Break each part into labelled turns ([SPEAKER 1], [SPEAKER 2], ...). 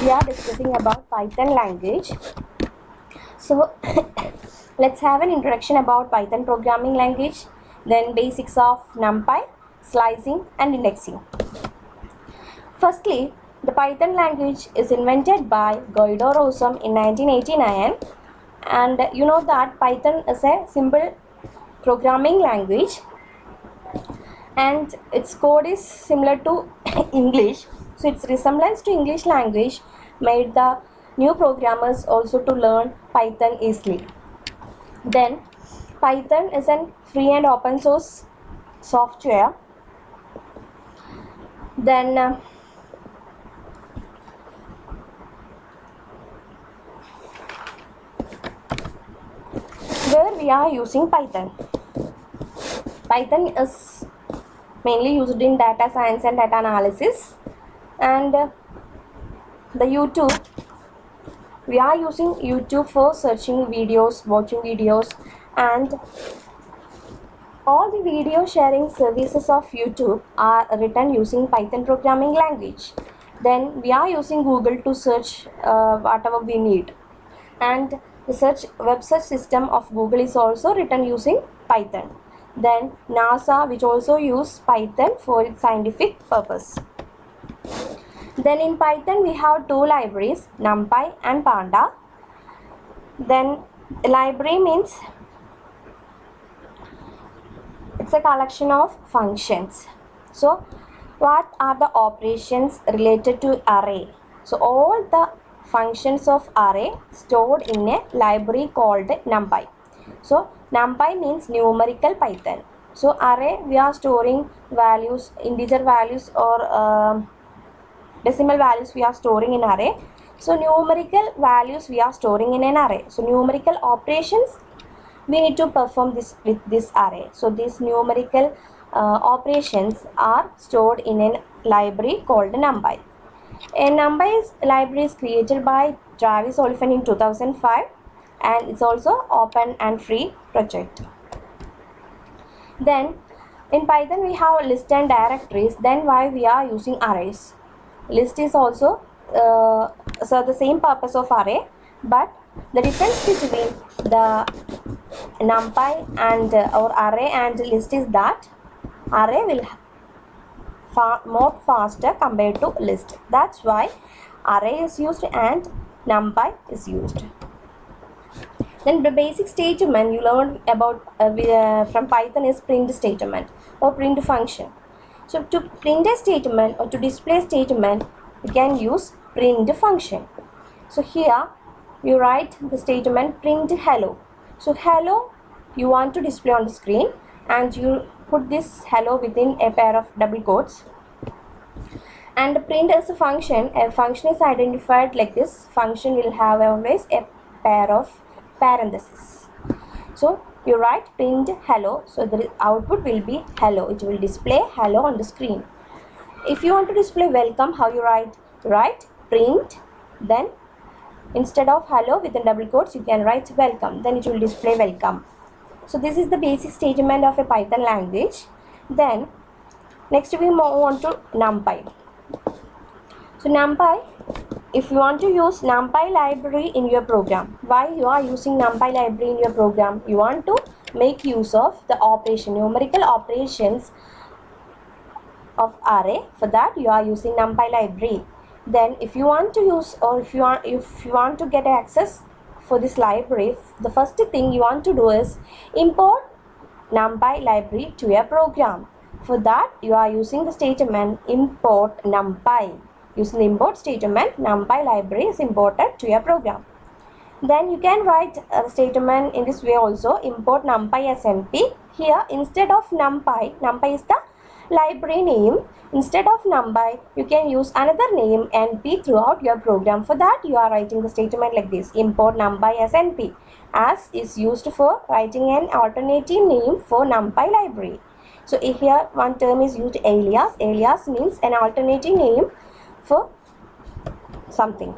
[SPEAKER 1] We are discussing about Python language. So let's have an introduction about Python programming language, then basics of Numpy, slicing and indexing. Firstly, the Python language is invented by Guido Rossum in 1989, and you know that Python is a simple programming language and its code is similar to English. So its resemblance to English language made the new programmers also to learn Python easily. Then Python is a free and open source software. Then where we are using Python. Python is mainly used in data science and data analysis, and the YouTube, we are using YouTube for searching videos, watching videos, and all the video sharing services of YouTube are written using Python programming language. Then we are using Google to search whatever we need, and the web search system of Google is also written using Python. Then NASA, which also use Python for its scientific purpose. Then in Python we have two libraries, Numpy and Panda. Then library means it's a collection of functions. So what are the operations related to array? So all the functions of array stored in a library called Numpy. So Numpy means numerical Python. So array, we are storing values, integer values or decimal values we are storing in array. So numerical values we are storing in an array. So numerical operations we need to perform this with this array. So these numerical operations are stored in a library called Numpy. A Numpy library is created by Travis Oliphant in 2005, and it's also open and free project. Then in Python we have list and directories. Then why we are using arrays? List is also so the same purpose of array, but the difference between the Numpy and or array and list is that array will more faster compared to list. That's why array is used and Numpy is used. Then the basic statement you learned about from Python is print statement or print function. So to print a statement or to display a statement, you can use print function. So here you write the statement print hello. So hello you want to display on the screen, and you put this hello within a pair of double quotes. And print as a function is identified like this. Function will have always a pair of parentheses. So you write print hello, so the output will be hello. It will display hello on the screen. If you want to display welcome, how you write? Write print, then instead of hello within double quotes you can write welcome, then it will display welcome. So this is the basic statement of a Python language. Then next we move on to Numpy. So Numpy, if you want to use Numpy library in your program, why you are using Numpy library in your program? You want to make use of the operation, numerical operations of array. For that you are using Numpy library. Then if you want to use, or if you want to get access for this library, the first thing you want to do is import Numpy library to your program. For that you are using the statement import Numpy. Using the import statement, Numpy library is imported to your program. Then you can write a statement in this way also, import Numpy as NP. Here instead of Numpy, Numpy is the library name. Instead of Numpy you can use another name NP throughout your program. For that you are writing the statement like this, import Numpy as NP, as is used for writing an alternative name for Numpy library. So here one term is used, alias. Alias means an alternative name for something.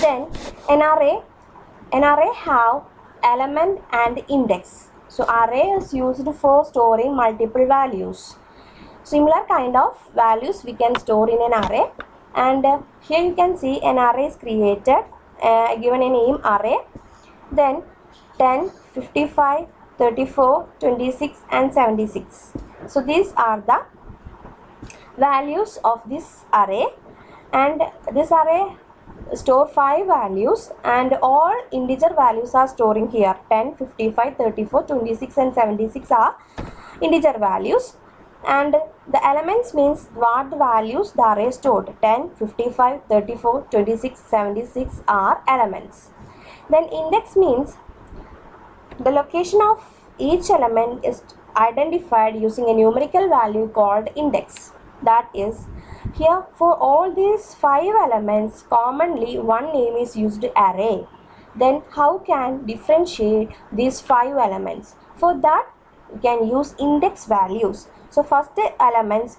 [SPEAKER 1] Then an array have element and index. So array is used for storing multiple values. Similar kind of values we can store in an array. and here you can see an array is created, given a name array, then 10, 55, 34, 26 and 76. So these are the values of this array, and this array store 5 values, and all integer values are storing here. 10, 55, 34, 26 and 76 are integer values, and the elements means what values the array stored. 10, 55, 34, 26, 76 are elements. Then index means the location of each element is identified using a numerical value called index. That is, here for all these 5 elements, commonly one name is used, array. Then how can differentiate these 5 elements? For that, you can use index values. So first elements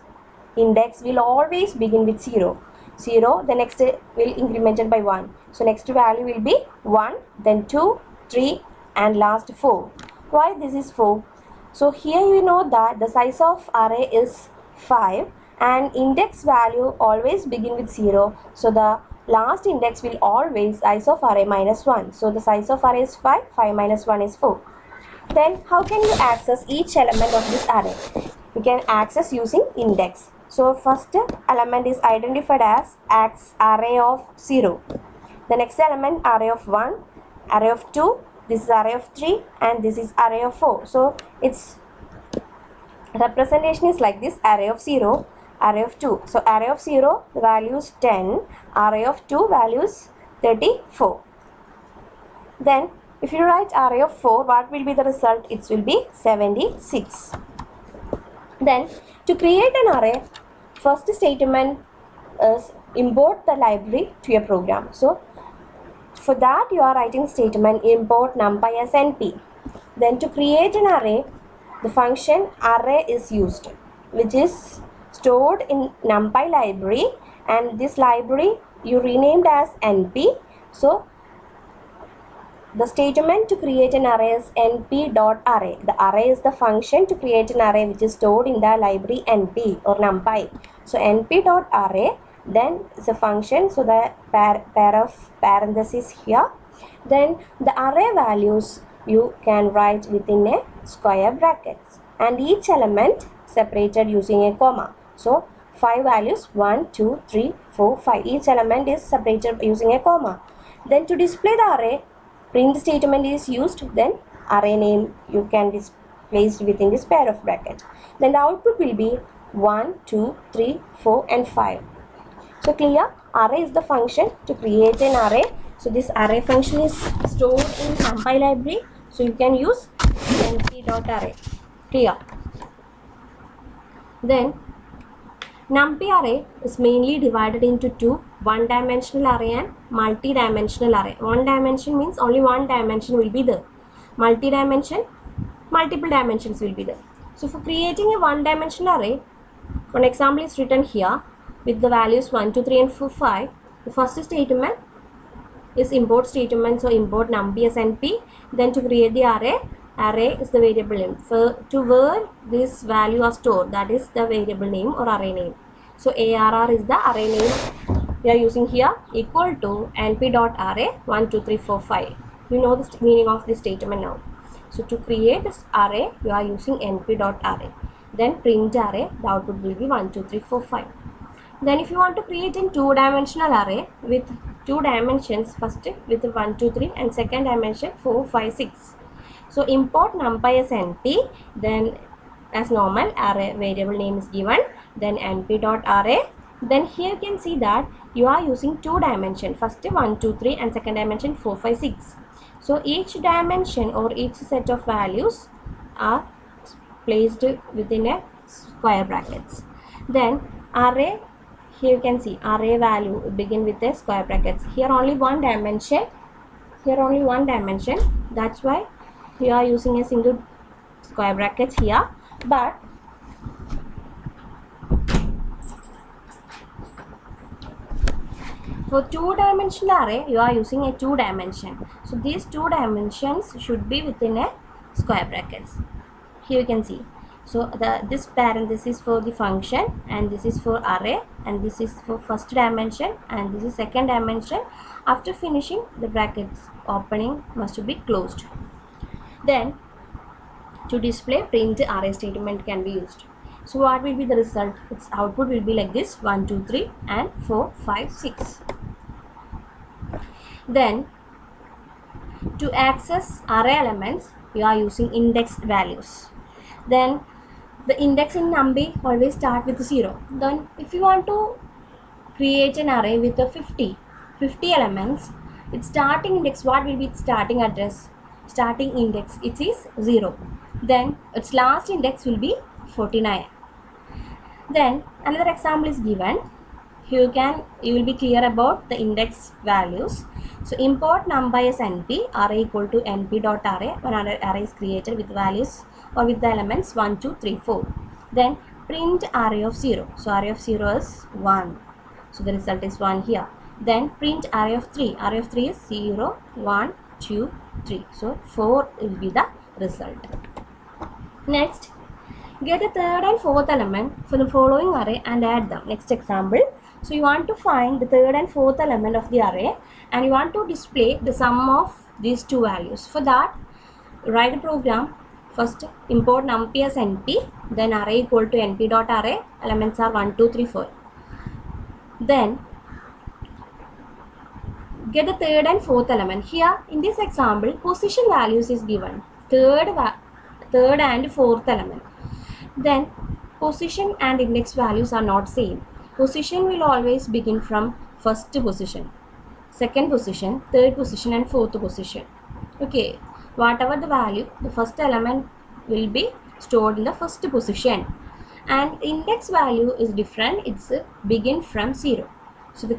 [SPEAKER 1] index will always begin with 0. 0, the next will incremented by 1. So next value will be 1, then 2, 3 and last 4. Why this is 4? So here you know that the size of array is 5 and index value always begin with 0. So the last index will always size of array minus 1. So the size of array is 5, 5 minus 1 is 4. Then how can you access each element of this array? You can access using index. So first element is identified as array of 0. The next element array of 1, array of 2, this is array of 3 and this is array of 4. So its representation is like this: array of 0, array of 2. So array of 0 the value is 10, array of 2 value is 34. Then if you write array of 4, what will be the result? It will be 76. Then to create an array, first statement is import the library to your program. So for that you are writing statement import numpy as np. Then to create an array, the function array is used, which is stored in numpy library, and this library you renamed as np. So the statement to create an array is np.array. The array is the function to create an array which is stored in the library np or numpy. So np.array, then it's a function, so the pair of parentheses here. Then the array values you can write within a square brackets, and each element separated using a comma. So 5 values 1, 2, 3, 4, 5. Each element is separated using a comma. Then to display the array, print statement is used. Then array name you can place within this pair of brackets. Then the output will be 1, 2, 3, 4 and 5. So clear? Array is the function to create an array. So this array function is stored in numpy library. So you can use np.array. Clear? Then numpy array is mainly divided into two: one-dimensional array and multi-dimensional array. One dimension means only one dimension will be there. Multi-dimension, multiple dimensions will be there. So for creating a one-dimensional array, one example is written here with the values 1, 2, 3 and 4, 5. The first statement is import statement, so import numpy as np. Then to create the array is the variable name. So to where this value are stored, that is the variable name or array name. So arr is the array name we are using here, equal to np.array 1, 2, 3, 4, 5. You know the meaning of this statement now. So to create this array, you are using np.array. Then print array, the output will be 1, 2, 3, 4, 5. Then if you want to create a two-dimensional array with 2 dimensions, first with 1, 2, 3 and second dimension 4, 5, 6. So import numpy as np, then as normal array variable name is given, then np.array. Then here you can see that you are using 2 dimension, first 1, 2, 3 and second dimension 4, 5, 6. So each dimension or each set of values are placed within a square brackets. Then array, here you can see array value begin with a square brackets. Here only one dimension, that's why we are using a single square brackets here. But for two-dimensional array, you are using a 2 dimension. So these 2 dimensions should be within a square brackets. Here you can see. So this parenthesis for the function, and this is for array, and this is for first dimension, and this is second dimension. After finishing, the brackets opening must be closed. Then to display, print array statement can be used. So what will be the result? Its output will be like this: 1, 2, 3 and 4, 5, 6. Then to access array elements, we are using indexed values. Then the index in Numpy always start with 0. Then if you want to create an array with a 50 elements, its starting index, what will be its starting address? Starting index, it is 0. Then its last index will be 49. Then another example is given. You will be clear about the index values. So import numpy as np, array equal to np.array when array is created with values or with the elements 1, 2, 3, 4. Then print array of 0. So array of 0 is 1. So the result is 1 here. Then print array of 3. Array of 3 is 0, 1, 2, 3. So 4 will be the result. Next, get the third and fourth element for the following array and add them. Next example. So you want to find the third and fourth element of the array, and you want to display the sum of these two values. For that, write a program. First, import numpy as np, then array equal to np.array, elements are 1, 2, 3, 4. Then get the third and fourth element. Here in this example, position values is given, third and fourth element. Then position and index values are not same. Position will always begin from first position, second position, third position and fourth position. Okay, whatever the value, the first element will be stored in the first position, and index value is different. It's begin from 0. So the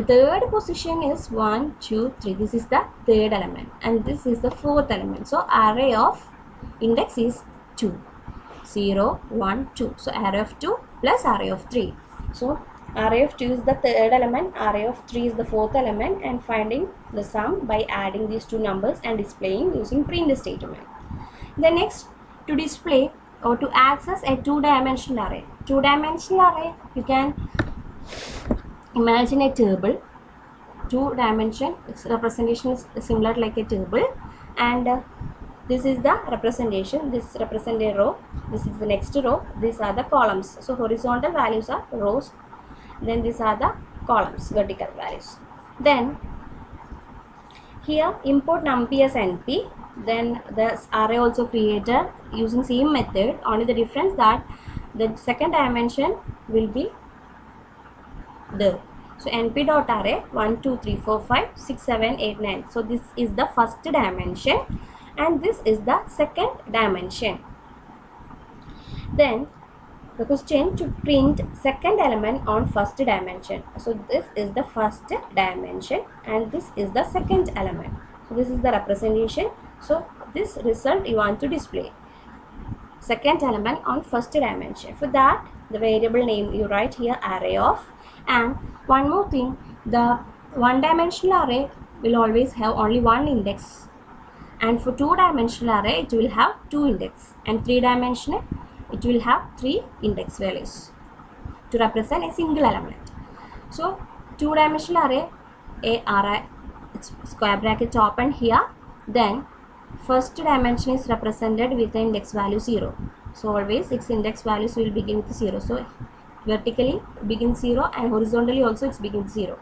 [SPEAKER 1] third position is 1, 2, 3. This is the third element, and this is the fourth element. So array of index is 2. 0, 1, 2. So array of 2 plus array of 3. So array of 2 is the third element, array of 3 is the fourth element, and finding the sum by adding these two numbers and displaying using print statement. The next, to display or to access a two-dimensional array. Two-dimensional array, you can imagine a table. Two dimension, its representation is similar like a table, and this is the representation. This represents a row. This is the next row. These are the columns. So horizontal values are rows. Then these are the columns, vertical values. Then here import numpy as np. Then the array also created using same method. Only the difference that the second dimension will be there. So np.array 1, 2, 3, 4, 5, 6, 7, 8, 9. So this is the first dimension, and this is the second dimension. Then the question, to print second element on first dimension. So this is the first dimension and this is the second element. So this is the representation. So this result you want to display second element on first dimension. For that, the variable name you write here array of. And one more thing, the one dimensional array will always have only one index, and for two dimensional array it will have two index, and three dimensional it will have 3 index values to represent a single element. So two dimensional array, it's square bracket open here. Then first dimension is represented with the index value 0. So always its index values will begin with 0. So vertically begins 0 and horizontally also it's begins 0.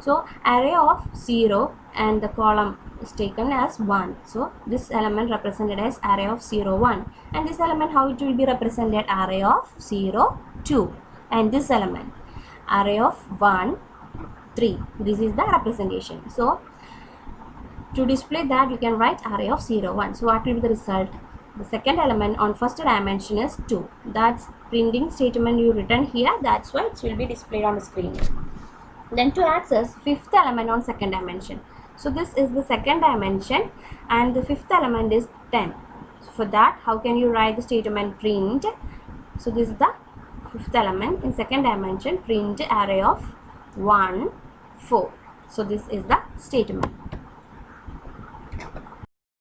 [SPEAKER 1] So array of 0 and the column is taken as 1. So this element represented as array of 0, 1, and this element how it will be represented, array of 0, 2, and this element array of 1, 3. This is the representation. So to display that you can write array of 0, 1. So what will be the result? The second element on first dimension is 2. That's printing statement you written here. That's why it will be displayed on the screen. Then to access fifth element on second dimension. So this is the second dimension and the fifth element is 10. For that, how can you write the statement print? So this is the fifth element in second dimension, print array of 1, 4. So this is the statement.